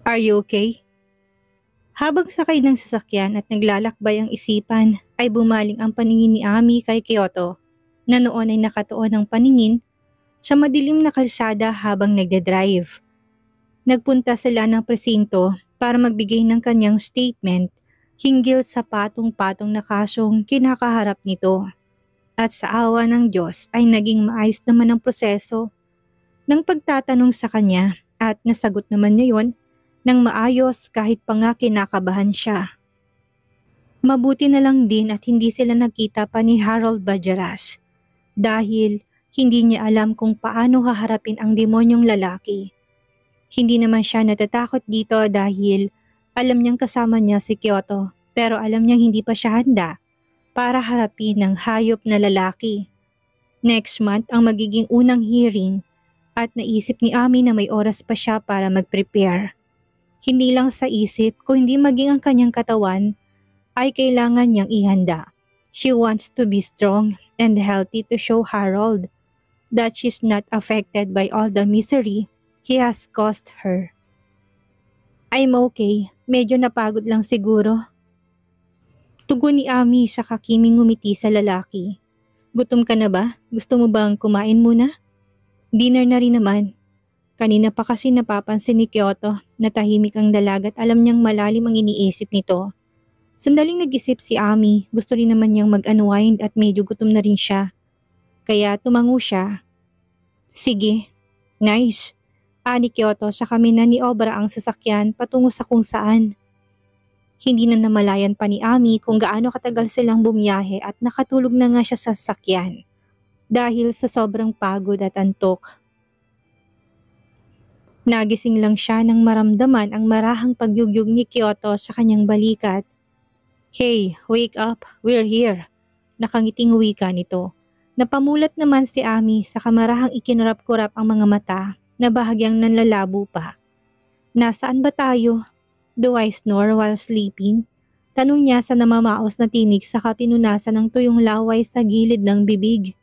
Are you okay? Habang sakay ng sasakyan at naglalakbay ang isipan, ay bumaling ang paningin ni Ami kay Kyoto, na noon ay nakatuon ang paningin sa madilim na kalsada habang nagdadrive. Nagpunta sila ng presinto para magbigay ng kanyang statement hinggil sa patong-patong na kasong kinakaharap nito. At sa awa ng Diyos ay naging maayos naman ang proseso ng pagtatanong sa kanya at nasagot naman niya yon ng maayos kahit pa nga kinakabahan siya. Mabuti na lang din at hindi sila nagkita pa ni Harold Bajaras dahil hindi niya alam kung paano haharapin ang demonyong lalaki. Hindi naman siya natatakot dito dahil alam niyang kasama niya si Kyoto pero alam niyang hindi pa siya handa para harapin ng hayop na lalaki. Next month ang magiging unang hearing at naisip ni Ami na may oras pa siya para mag-prepare. Hindi lang sa isip kundi maging ang kanyang katawan ay kailangan niyang ihanda. She wants to be strong and healthy to show Harold that she's not affected by all the misery he has caused her. I'm okay, medyo napagod lang siguro. Tugon ni Ami sa kakiming ngumiti sa lalaki. Gutom ka na ba? Gusto mo bang kumain muna? Dinner na rin naman. Kanina pa kasi napapansin ni Kyoto na tahimik ang dalaga at alam niyang malalim ang iniisip nito. Sandaling nag-isip si Ami, gusto rin naman niyang mag-unwind at medyo gutom na rin siya. Kaya tumango siya. Sige, nice. Ani Kyoto sa kami na ni Obra ang sasakyan patungo sa kung saan. Hindi na namalayan pa ni Ami kung gaano katagal silang bumiyahe at nakatulog na nga siya sa sasakyan. Dahil sa sobrang pagod at antok. Nagising lang siya nang maramdaman ang marahang pagyugyug ni Kyoto sa kanyang balikat. Hey, wake up, we're here. Nakangiting wika nito. Napamulat naman si Ami sa kamarahang ikinurap-kurap ang mga mata na bahagyang nanlalabo pa. Nasaan ba tayo? Do I snore while sleeping? Tanong niya sa namamaos na tinig sa pinunasan ng tuyong laway sa gilid ng bibig.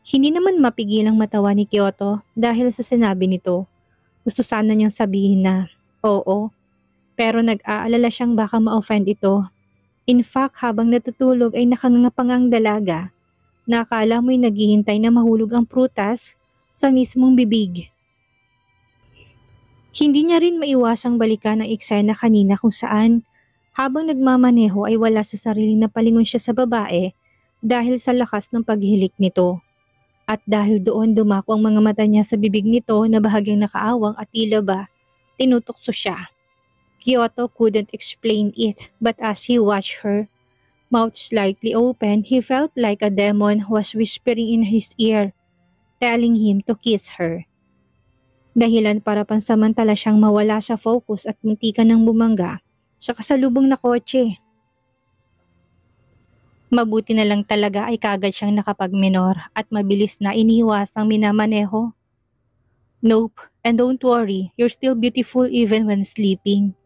Hindi naman mapigil ang matawa ni Kyoto dahil sa sinabi nito. Gusto sana niyang sabihin na, oo, pero nag-aalala siyang baka ma-offend ito. In fact, habang natutulog ay nakangangapangang dalaga na akala mo'y naghihintay na mahulog ang prutas sa mismong bibig. Hindi niya rin maiwasang balikan ang eksena kanina kung saan habang nagmamaneho ay wala sa sarili na palingon siya sa babae dahil sa lakas ng paghilik nito. At dahil doon dumako ang mga mata niya sa bibig nito na bahagyang nakaawang at tila ba tinutukso siya. Kyoto couldn't explain it but as he watched her, mouth slightly open, he felt like a demon was whispering in his ear, telling him to kiss her. Dahilan para pansamantala siyang mawala sa focus at muntikan ng bumangga sa kasalubong na kotse. Mabuti na lang talaga ay kagad siyang nakapagminor at mabilis na iniwas ang minamaneho. Nope, and don't worry, you're still beautiful even when sleeping.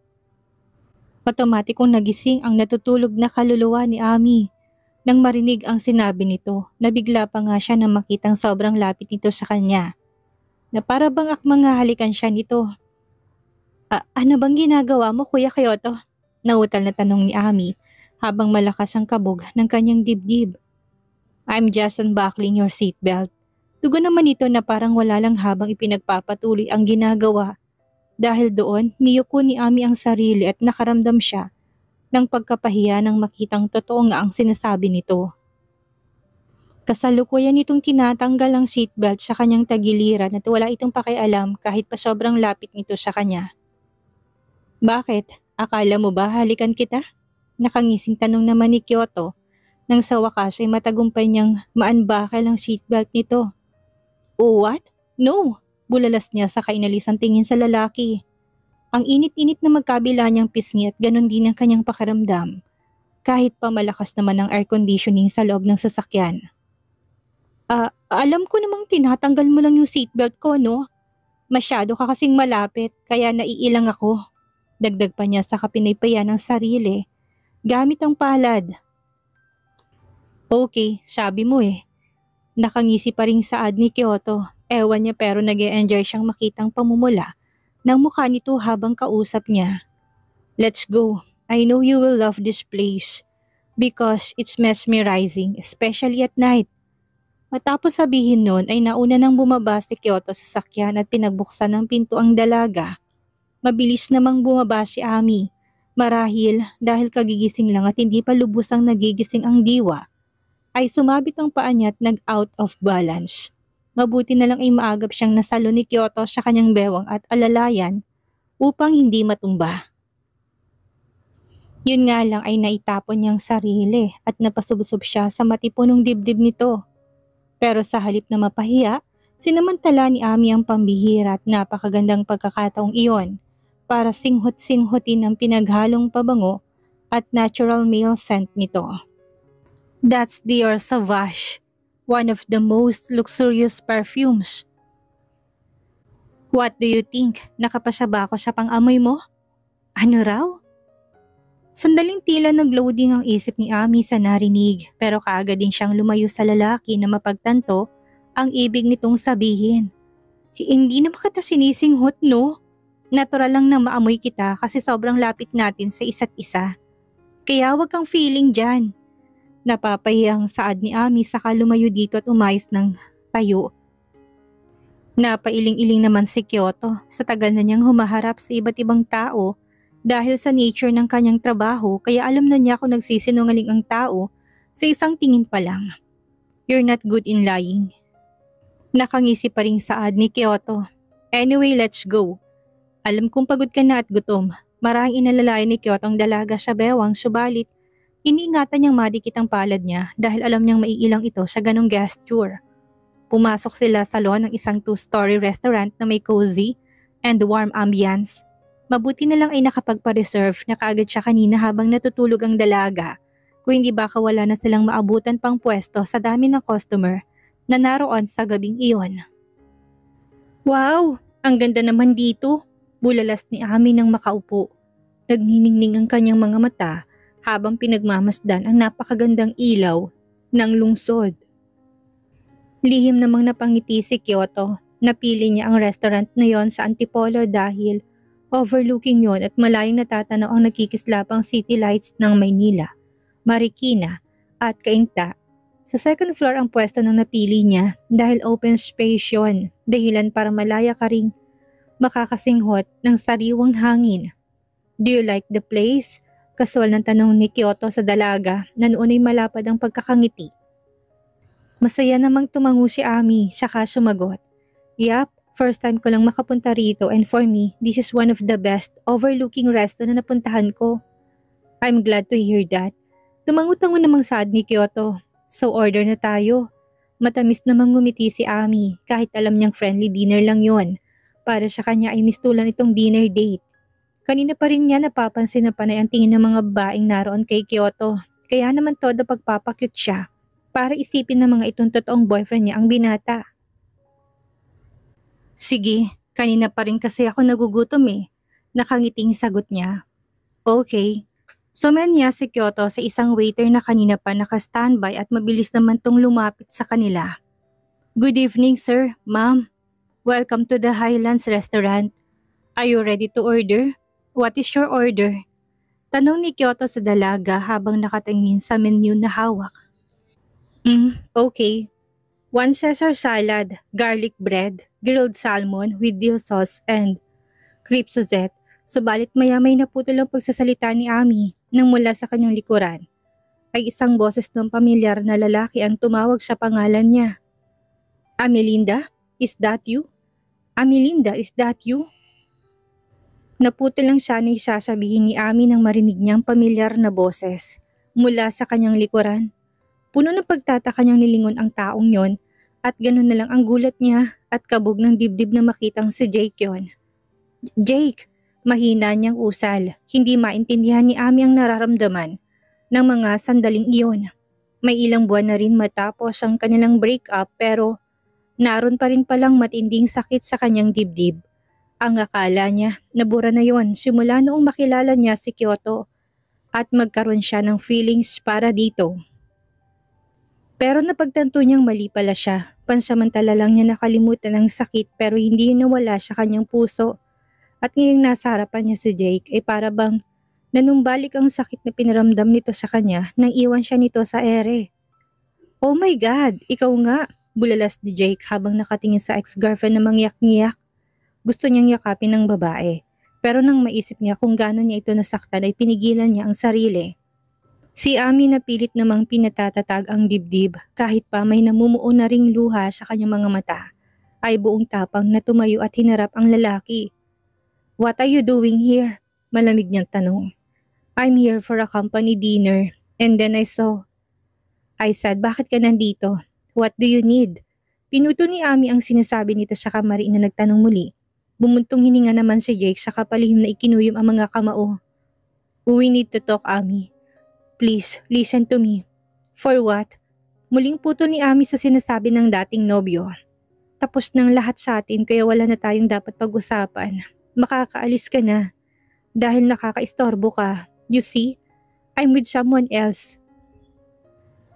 Otomatikong nagising ang natutulog na kaluluwa ni Ami. Nang marinig ang sinabi nito, nabigla pa nga siya nang makitang sobrang lapit nito sa kanya. Na para bang akmang halikan siya nito. Ano bang ginagawa mo, Kuya Kyoto? Nautal na tanong ni Ami habang malakas ang kabog ng kanyang dibdib. I'm just unbuckling your seatbelt. Tugon naman ito na parang wala lang habang ipinagpapatuloy ang ginagawa. Dahil doon, niyuko ni Ami ang sarili at nakaramdam siya ng pagkapahiya nang makitang totoo nga ang sinasabi nito. Kasalukuyan itong tinatanggal ang seatbelt sa kanyang tagiliran at wala itong pakialam kahit pa sobrang lapit nito sa kanya. Bakit? Akala mo ba halikan kita? Nakangising tanong naman ni Kyoto nang sa wakas ay matagumpay niyang ma-unbuckle ang seatbelt nito. Oh, what? No! Bulalas niya sa kainalisang tingin sa lalaki. Ang init-init na magkabila niyang pisngi at ganon din ang kanyang pakiramdam. Kahit pa malakas naman ang air conditioning sa loob ng sasakyan. Alam ko namang tinatanggal mo lang yung seatbelt ko, no? Masyado ka kasing malapit kaya naiilang ako. Dagdag pa niya sa kapinaypayan ng sarili. Gamit ang palad. Okay, sabi mo eh. Nakangisi pa ring saad ni Kyoto. Ewan niya pero nag-e-enjoy siyang makitang pamumula ng mukha nito habang kausap niya. Let's go. I know you will love this place because it's mesmerizing, especially at night. Matapos sabihin nun ay nauna nang bumaba si Kyoto sa sakyan at pinagbuksan ng pinto ang dalaga. Mabilis namang bumaba si Ami. Marahil dahil kagigising lang at hindi pa lubusang nagigising ang diwa, ay sumabit ang paa niya at nag-out of balance. Mabuti na lang ay maagap siyang nasalo ni Kyoto sa kanyang bewang at alalayan upang hindi matumba. Yun nga lang ay naitapon niyang sarili at napasubsob siya sa matipunong dibdib nito. Pero sa halip na mapahiya, sinamantala ni Ami ang pambihira at napakagandang pagkakataong iyon para singhot-singhotin ang pinaghalong pabango at natural male scent nito. That's Dior Sauvage, one of the most luxurious perfumes. What do you think? Nakapasya ba ako sa pang-amoy mo? Ano raw? Sandaling tila nag-loading ang isip ni Ami sa narinig pero kaagad din siyang lumayo sa lalaki na mapagtanto ang ibig nitong sabihin. Hindi naman kita sinisinghot, no? Natural lang na maamoy kita kasi sobrang lapit natin sa isa't isa. Kaya wag kang feeling dyan. Napapahiyang saad ni Ami saka lumayo dito at umayos ng tayo. Napailing-iling naman si Kyoto sa tagal na niyang humaharap sa iba't ibang tao dahil sa nature ng kanyang trabaho kaya alam na niya kung nagsisinungaling ang tao sa isang tingin pa lang. You're not good in lying. Nakangisi pa ring saad ni Kyoto. Anyway, let's go. Alam kong pagod ka na at gutom. Marahing inalalayan ni Kyoto ang dalaga sa bewang subalit iniingatan niyang madikit ang palad niya dahil alam niyang maiilang ito sa ganong gesture. Pumasok sila sa loob ng isang 2-story restaurant na may cozy and warm ambience. Mabuti na lang ay nakapagpa-reserve na kaagad siya kanina habang natutulog ang dalaga. Kung hindi baka wala na silang maabutan pang pwesto sa dami ng customer na naroon sa gabing iyon. Wow! Ang ganda naman dito! Bulalas ni Ami nang makaupo. Nagniningning ang kanyang mga mata habang pinagmamasdan ang napakagandang ilaw ng lungsod. Lihim namang napangiti si Kyoto. Napili niya ang restaurant na yon sa Antipolo dahil overlooking yon at malayong natatanaw ang nakikislapang city lights ng Maynila, Marikina at Cainta. Sa second floor ang pwesto ng napili niya dahil open space yon, dahilan para malaya ka ring makakasinghot ng sariwang hangin. Do you like the place? Kasual ng tanong ni Kyoto sa dalaga na noon ay malapad ang pagkakangiti. Masaya namang tumango si Ami, saka sumagot. Yap, first time ko lang makapunta rito and for me, this is one of the best overlooking resto na napuntahan ko. I'm glad to hear that. Tumango-tango namang saad ni Kyoto. So order na tayo. Matamis namang ngumiti si Ami kahit alam niyang friendly dinner lang yon. Para sa kanya ay mistulan itong dinner date. Kanina pa rin niya napapansin na panay ang tingin ng mga babaeng naroon kay Kyoto. Kaya naman todo pagpapakyut siya para isipin ng mga itong totoong boyfriend niya ang binata. Sige, kanina pa rin kasi ako nagugutom eh. Nakangiting sagot niya. Okay. Sumenya si Kyoto sa isang waiter na kanina pa naka-standby at mabilis naman tong lumapit sa kanila. Good evening sir, ma'am. Welcome to the Highlands Restaurant. Are you ready to order? What is your order? Tanong ni Kyoto sa dalaga habang nakatingin sa menu na hawak. Okay. 1 Caesar salad, garlic bread, grilled salmon with dill sauce and crepe Suzette. Subalit maya-may naputol ang pagsasalita ni Ami nang mula sa kanyang likuran. Ay isang boses ng pamilyar na lalaki ang tumawag sa pangalan niya. Amelinda, is that you? Amelinda, is that you? Naputol lang siya na isasabihin ni Ami nang marinig niyang pamilyar na boses mula sa kanyang likuran. Puno ng pagtataka niyang nilingon ang taong yon at ganun na lang ang gulat niya at kabog ng dibdib na makitang si Jake yon. Jake! Mahina niyang usal, hindi maintindihan ni Ami ang nararamdaman ng mga sandaling iyon. May ilang buwan na rin matapos ang kanilang break-up pero naroon pa rin palang matinding sakit sa kanyang dibdib. Ang akala niya nabura na yon simula noong makilala niya si Kyoto at magkaroon siya ng feelings para dito. Pero napagtanto niyang mali pala siya. Pansamantala lang niya nakalimutan ang sakit pero hindi nawala sa kanyang puso. At ngayong nasa harapan niya si Jake ay para bang nanumbalik ang sakit na pinaramdam nito sa kanya nang iwan siya nito sa ere. Oh my God, ikaw nga, bulalas ni Jake habang nakatingin sa ex-girlfriend na mangyak-ngiyak. Gusto niyang yakapin ng babae, pero nang maisip niya kung gaano niya ito nasaktan ay pinigilan niya ang sarili. Si Ami na pilit namang pinatatatag ang dibdib kahit pa may namumuo na ring luha sa kanyang mga mata, ay buong tapang na tumayo at hinarap ang lalaki. What are you doing here? Malamig niyang tanong. I'm here for a company dinner, and then I said, bakit ka nandito? What do you need? Pinuto ni Ami ang sinasabi nito sa kamari na nagtanong muli. Bumuntong hininga naman si Jake sa kapalihim na ikinuyom ang mga kamao. We need to talk, Ami. Please, listen to me. For what? Muling puto ni Ami sa sinasabi ng dating nobyo. Tapos ng lahat sa atin kaya wala na tayong dapat pag-usapan. Makakaalis ka na. Dahil nakakaistorbo ka. You see? I'm with someone else.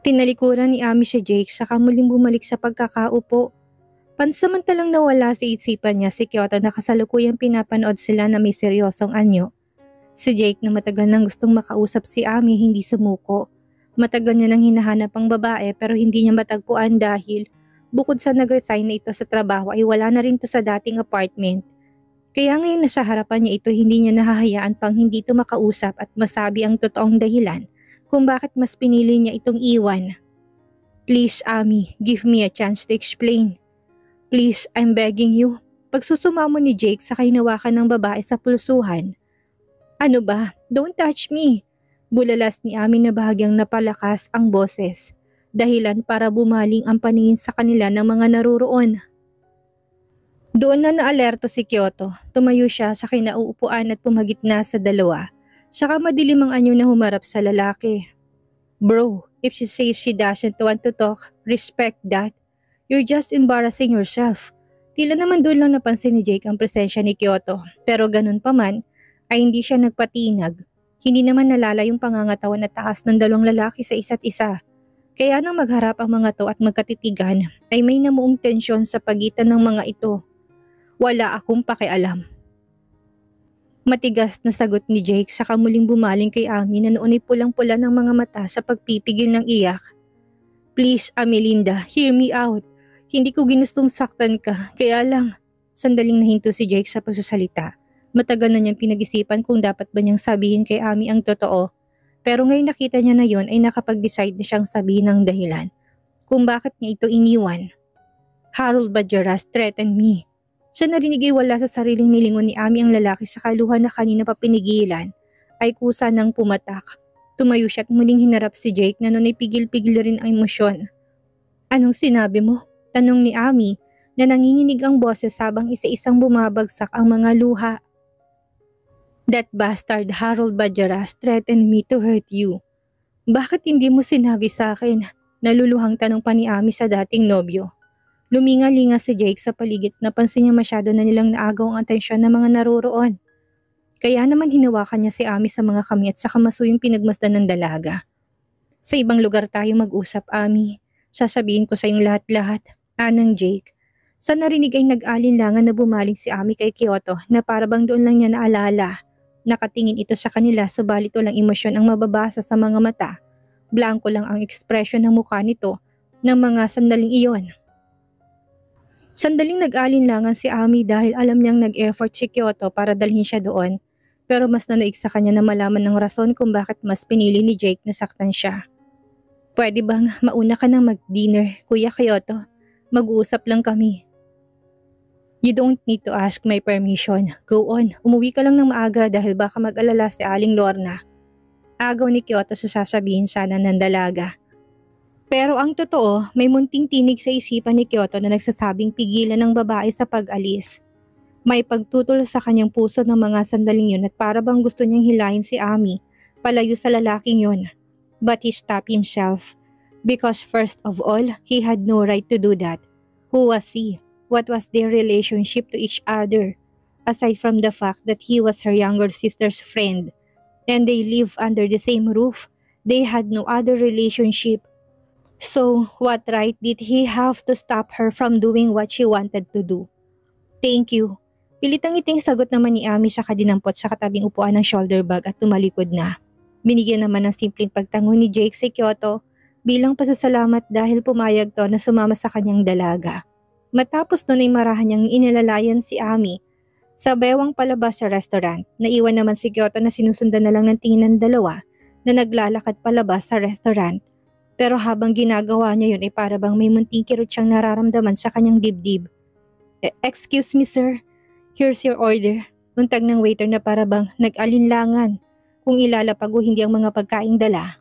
Tinalikuran ni Ami si Jake saka muling bumalik sa pagkakaupo. Pansamantalang nawala sa isipan niya si Kyoto na kasalukuyang pinapanood sila na may seryosong anyo. Si Jake na matagal nang gustong makausap si Ami hindi sumuko. Matagal niya nang hinahanap ang babae pero hindi niya matagpuan dahil bukod sa nag-resign na ito sa trabaho ay wala na rin to sa dating apartment. Kaya ngayon na sa harapan niya ito hindi niya nahahayaan pang hindi ito makausap at masabi ang totoong dahilan kung bakit mas pinili niya itong iwan. Please, Ami, give me a chance to explain. Please, I'm begging you. Pagsusumamo ni Jake sa hinawakan ng babae sa pulsuhan. Ano ba? Don't touch me. Bulalas ni Ami na bahagyang napalakas ang boses. Dahilan para bumaling ang paningin sa kanila ng mga naruroon. Doon na naalerto si Kyoto. Tumayo siya sa kinauupuan at pumagitna sa dalawa. Saka madilim ang anyo na humarap sa lalaki. Bro, if she says she doesn't want to talk, respect that. You're just embarrassing yourself. Tila naman doon lang napansin ni Jake ang presensya ni Kyoto. Pero ganun pa man, ay hindi siya nagpatinag. Hindi naman nalala yung pangangatawan na taas ng dalawang lalaki sa isa't isa. Kaya nang magharap ang mga to at magkatitigan, ay may namuong tensyon sa pagitan ng mga ito. Wala akong pakialam. Matigas na sagot ni Jake saka muling bumaling kay Ami na noon ay pulang-pula ng mga mata sa pagpipigil ng iyak. Please, Amelinda, hear me out. Hindi ko ginustong saktan ka, kaya lang. Sandaling nahinto si Jake sa pagsasalita. Matagal na niyang pinag-isipan kung dapat ba niyang sabihin kay Ami ang totoo. Pero ngayon nakita niya na yon ay nakapag-decide na siyang sabihin ang dahilan kung bakit niya ito iniwan. Harold Badgeras threatened me. Sa narinig ay wala sa sariling nilingon ni Ami ang lalaki sa kaluhan na kanina pa pinigilan, ay kusa ng pumatak. Tumayo siya at muling hinarap si Jake na noon ay pigil-pigil rin ang emosyon. Anong sinabi mo? Tanong ni Ami na nanginginig ang boses habang isa-isang bumabagsak ang mga luha. That bastard Harold Badgeras threatened me to hurt you. Bakit hindi mo sinabi sa akin? Naluluhang tanong pa ni Ami sa dating nobyo. Luminga-linga si Jake sa paligid at napansin niya masyado na nilang naagaw ang atensyon ng mga naroroon. Kaya naman hinawakan niya si Ami sa mga kamay at saka masuyong pinagmasdan ng dalaga. Sa ibang lugar tayo mag-usap, Ami. Sasabihin ko sa iyong lahat-lahat. Anang Jake. Sa narinig ay nag-alinlangan na bumaling si Ami kay Kyoto na parabang doon lang niya naalala. Nakatingin ito sa kanila subalit walang emosyon ang mababasa sa mga mata. Blanko lang ang ekspresyon ng mukha nito ng mga sandaling iyon. Sandaling nag-alinlangan si Ami dahil alam niyang nag-effort si Kyoto para dalhin siya doon. Pero mas nanaig sa kanya na malaman ng rason kung bakit mas pinili ni Jake na saktan siya. Pwede bang mauna ka nang mag-dinner, Kuya Kyoto? Mag-uusap lang kami. You don't need to ask my permission. Go on, umuwi ka lang ng maaga dahil baka mag-alala si Aling Lorna. Agaw ni Kyoto sa sasabihin sana ng dalaga. Pero ang totoo, may munting tinig sa isipan ni Kyoto na nagsasabing pigilan ng babae sa pag-alis. May pagtutol sa kanyang puso ng mga sandaling yun at para bang gusto niyang hilahin si Ami palayo sa lalaking yun. But he stopped himself. Because first of all, he had no right to do that. Who was he? What was their relationship to each other? Aside from the fact that he was her younger sister's friend. And they lived under the same roof. They had no other relationship. So, what right did he have to stop her from doing what she wanted to do? Thank you. Pilitang ngiting sagot naman ni Ami siya kadinampot sa katabing upuan ng shoulder bag at tumalikod na. Binigyan naman ng simpleng pagtango ni Jake si Kyoto bilang pasasalamat dahil pumayag to na sumama sa kanyang dalaga. Matapos nun ay marahan niyang inilalayan si Ami sa bewang palabas sa restaurant. Naiwan naman si Kyoto na sinusundan na lang ng tingin ng dalawa na naglalakad palabas sa restaurant. Pero habang ginagawa niya yun ay para bang may munting kirot siyang nararamdaman sa kanyang dibdib. Excuse me sir, here's your order. Untag ng waiter na para bang nag-alinlangan kung ilalapag o hindi ang mga pagkaing dala.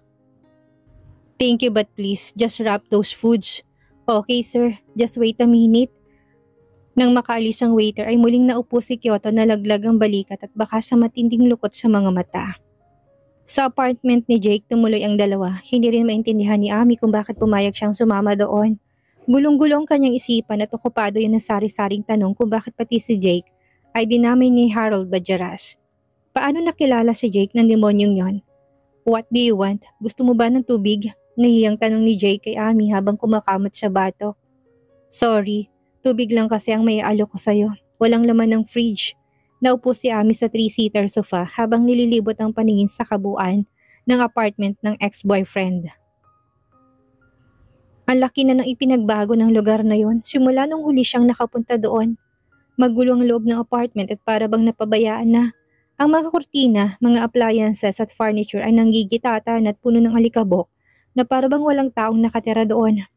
Thank you but please just wrap those foods. Okay sir, just wait a minute. Nang makaalis ang waiter ay muling naupo si Kyoto na laglag ang balikat at baka sa matinding lukot sa mga mata. Sa apartment ni Jake tumuloy ang dalawa. Hindi rin maintindihan ni Ami kung bakit pumayag siyang sumama doon. Gulong-gulong kanyang isipan at okupado yun ng sari-saring tanong kung bakit pati si Jake ay dinamay ni Harold Badjaras. Paano nakilala si Jake ng demonyong yon? What do you want? Gusto mo ba ng tubig? Nahiyang tanong ni Jake kay Ami habang kumakamot sa bato. Sorry, tubig lang kasi ang may aalok ko sa'yo. Walang laman ng fridge. Naupo si Ami sa 3-seater sofa habang nililibot ang paningin sa kabuuan ng apartment ng ex-boyfriend. Ang laki na ng ipinagbago ng lugar na yon simula nung huli siyang nakapunta doon. Magulo ang loob ng apartment at para bang napabayaan na. Ang mga kurtina, mga appliances at furniture ay nanggigitatan at puno ng alikabok na para bang walang taong nakatira doon.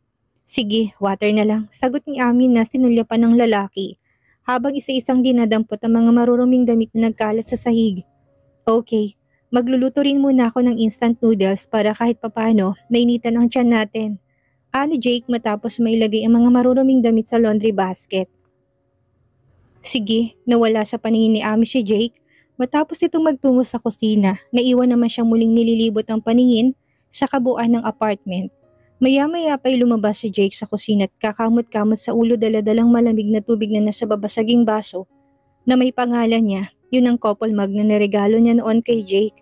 Sige, water na lang, sagot ni Ami na sinulyapan ng lalaki habang isa-isang dinadampot ang mga maruruming damit na nagkalat sa sahig. Okay, magluluto rin muna ako ng instant noodles para kahit papano mainitan ang tiyan natin. Ani Jake matapos mailagay ang mga maruruming damit sa laundry basket. Sige, nawala sa paningin ni Ami si Jake. Matapos itong magtungo sa kusina, naiwan naman siyang muling nililibot ang paningin sa kabuuan ng apartment. Maya-maya pa'y lumabas si Jake sa kusina at kakamot-kamot sa ulo daladalang malamig na tubig na nasa babasaging baso na may pangalan niya. Yun ang couple mug na niregalo niya noon kay Jake.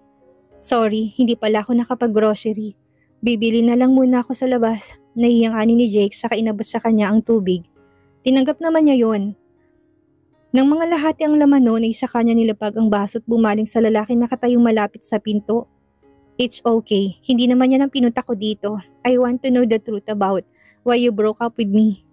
Sorry, hindi pala ako nakapag-grocery. Bibili na lang muna ako sa labas. Nahiyang ani ni Jake sa inabot sa kanya ang tubig. Tinanggap naman niya yon. Nang mga lahati ang laman noon ay sa kanya nilapag ang baso at bumaling sa lalaki na nakatayong malapit sa pinto. It's okay, hindi naman yan ang pinunta ko dito. I want to know the truth about why you broke up with me.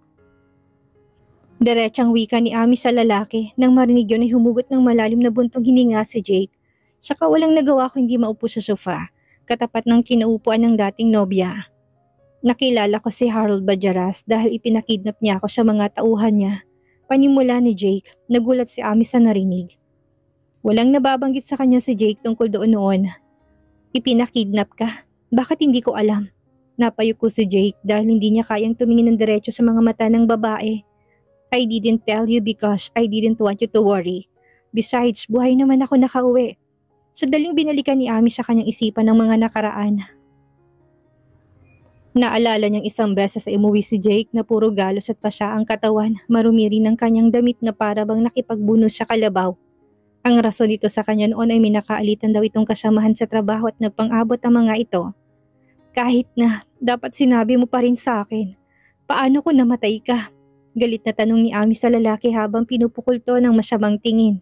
Diretsang wika ni Ami sa lalaki. Nang marinig yun ay humugot ng malalim na buntong hininga si Jake. Saka walang nagawa ko hindi maupo sa sofa, katapat ng kinaupuan ng dating nobya. Nakilala ko si Harold Badjaras dahil ipinakidnap niya ako sa mga tauhan niya. Panimula ni Jake, nagulat si Ami sa narinig. Walang nababanggit sa kanya si Jake tungkol doon noon. Ipinakidnap ka? Bakit hindi ko alam? Napayuko si Jake dahil hindi niya kayang tumingin ng diretso sa mga mata ng babae. I didn't tell you because I didn't want you to worry. Besides, buhay naman ako nakauwi. Sandaling binalikan ni Ami sa kanyang isipan ng mga nakaraan. Naalala niyang isang beses ay umuwi si Jake na puro galos at pasya ang katawan, marumi rin ang kanyang damit na para bang nakipagbuno sa kalabaw. Ang rason dito sa kanya noon ay minakaalitan daw itong kasamahan sa trabaho at nagpang-abot ang mga ito. Kahit na, dapat sinabi mo pa rin sa akin. Paano kung namatay ka? Galit na tanong ni Ami sa lalaki habang pinupukol to ng masamang tingin.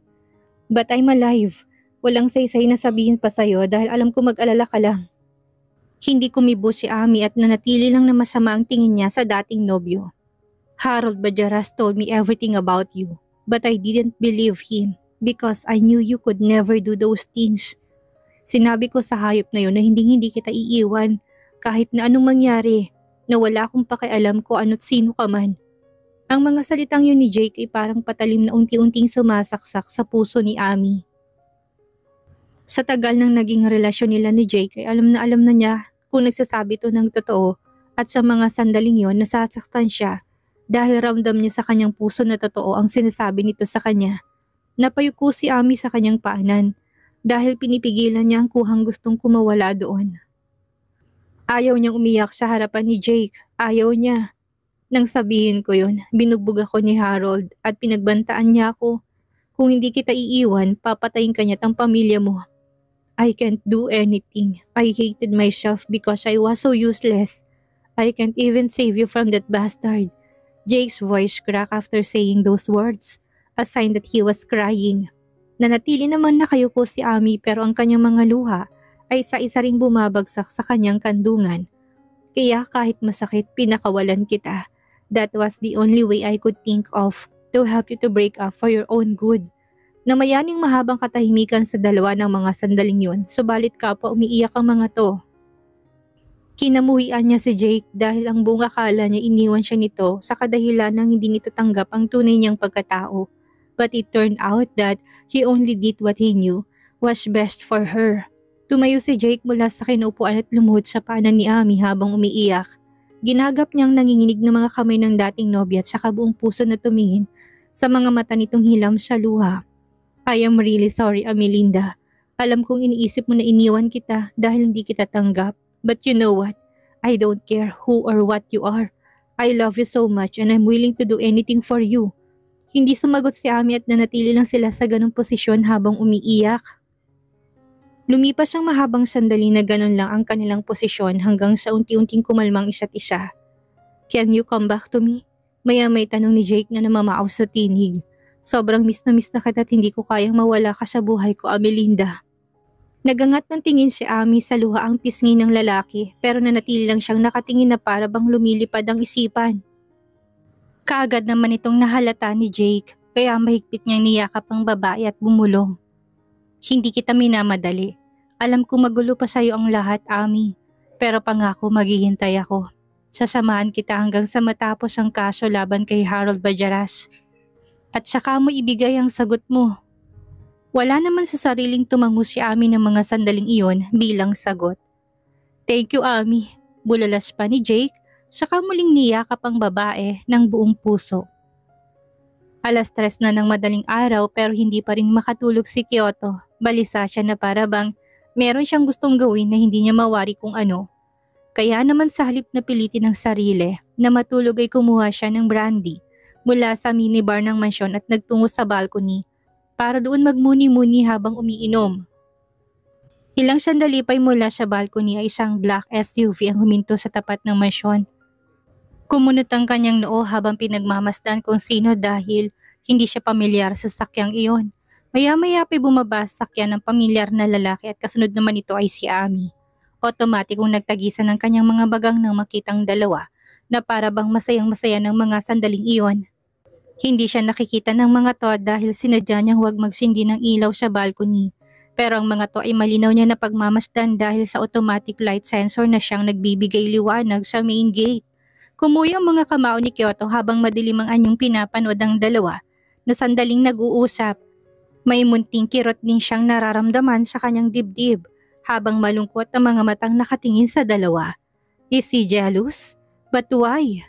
But I'm alive. Walang saysay na sabihin pa sa'yo dahil alam ko mag-alala ka lang. Hindi kumibo si Ami at nanatili lang na masama ang tingin niya sa dating nobyo. Harold Badjaras told me everything about you, but I didn't believe him. Because I knew you could never do those things. Sinabi ko sa hayop na yun na hindi kita iiwan kahit na anong mangyari, na wala akong pakialam ko ano't sino ka man. Ang mga salitang yun ni Jake ay parang patalim na unti-unting sumasaksak sa puso ni Ami. Sa tagal ng naging relasyon nila ni Jake ay alam na niya kung nagsasabi to ng totoo at sa mga sandaling yon nasasaktan siya dahil ramdam niya sa kanyang puso na totoo ang sinasabi nito sa kanya. Napayuko si Ami sa kanyang paanan dahil pinipigilan niya ang kuhang gustong kumawala doon. Ayaw niyang umiyak sa harapan ni Jake. Ayaw niya. Nang sabihin ko yun, binugbog ako ni Harold at pinagbantaan niya ako. Kung hindi kita iiwan, papatayin ka niya at ang pamilya mo. I can't do anything. I hated myself because I was so useless. I can't even save you from that bastard. Jake's voice cracked after saying those words. a sign that he was crying. Nanatili naman nakayuko si Ami pero ang kanyang mga luha ay isa-isa ring bumabagsak sa kanyang kandungan. Kaya kahit masakit, pinakawalan kita. That was the only way I could think of to help you to break up for your own good. Namayaning mahabang katahimikan sa dalawa ng mga sandaling yun, subalit kapwa umiiyak ang mga to. Kinamuhian niya si Jake dahil ang buong akala niya iniwan siya nito sa kadahilan ng hindi nito tanggap ang tunay niyang pagkatao. But it turned out that he only did what he knew was best for her. Tumayo si Jake mula sa kinuupuan at lumuhod sa paanan ni Ami habang umiiyak. Ginagap niyang nanginginig ng mga kamay ng dating nobya at saka buong puso na tumingin sa mga mata nitong hilam sa luha. I am really sorry, Amelinda. Alam kong iniisip mo na iniwan kita dahil hindi kita tanggap. But you know what? I don't care who or what you are. I love you so much and I'm willing to do anything for you. Hindi sumagot si Ami at nanatili lang sila sa ganong posisyon habang umiiyak. Lumipas ang mahabang sandali na ganon lang ang kanilang posisyon hanggang sa unti-unting kumalmang isa't isa. Can you come back to me? Maya-may tanong ni Jake na namamaaw sa tinig. Sobrang miss na kita at hindi ko kayang mawala ka sa buhay ko, Amelinda. Nagangat ng tingin si Ami sa luha ang pisngi ng lalaki pero nanatili lang siyang nakatingin na para bang lumilipad ang isipan. Kaagad naman itong nahalata ni Jake kaya mahigpit niyang niyakap ang babae at bumulong. Hindi kita minamadali. Alam ko magulo pa sa'yo ang lahat, Ami. Pero pangako maghihintay ako. Sasamahan kita hanggang sa matapos ang kaso laban kay Harold Bajaras. At saka mo ibigay ang sagot mo. Wala naman sa sariling tumango si Ami ng mga sandaling iyon bilang sagot. Thank you, Ami. Bulalas pa ni Jake, saka muling niyakap ang babae ng buong puso. 3:00 na ng madaling araw pero hindi pa rin makatulog si Kyoto. Balisa siya na para bang meron siyang gustong gawin na hindi niya mawari kung ano. Kaya naman sa halip na pilitin ang sarili na matulog ay kumuha siya ng brandy mula sa minibar ng mansyon at nagtungo sa balcony para doon magmuni-muni habang umiinom. Ilang sandali pa'y mula sa balcony ay isang black SUV ang huminto sa tapat ng mansyon. Kumunot ang kanyang noo habang pinagmamasdan kung sino dahil hindi siya pamilyar sa sakyang iyon. Maya-maya pa'y bumaba sa sakyan ng pamilyar na lalaki at kasunod naman ito ay si Ami. Otomatikong nagtagisan ng kanyang mga bagang nang makitang dalawa na para bang masayang-masaya ng mga sandaling iyon. Hindi siya nakikita ng mga to dahil sinadya niyang huwag magsindi ng ilaw sa balcony. Pero ang mga to ay malinaw niya na pagmamasdan dahil sa automatic light sensor na siyang nagbibigay liwanag sa main gate. Kumuya ang mga kamao ni Kyoto habang madilim ang anyong pinapanood ang dalawa na sandaling nag-uusap. May munting kirot din siyang nararamdaman sa kanyang dibdib habang malungkot ang mga matang nakatingin sa dalawa. Is he jealous? But why?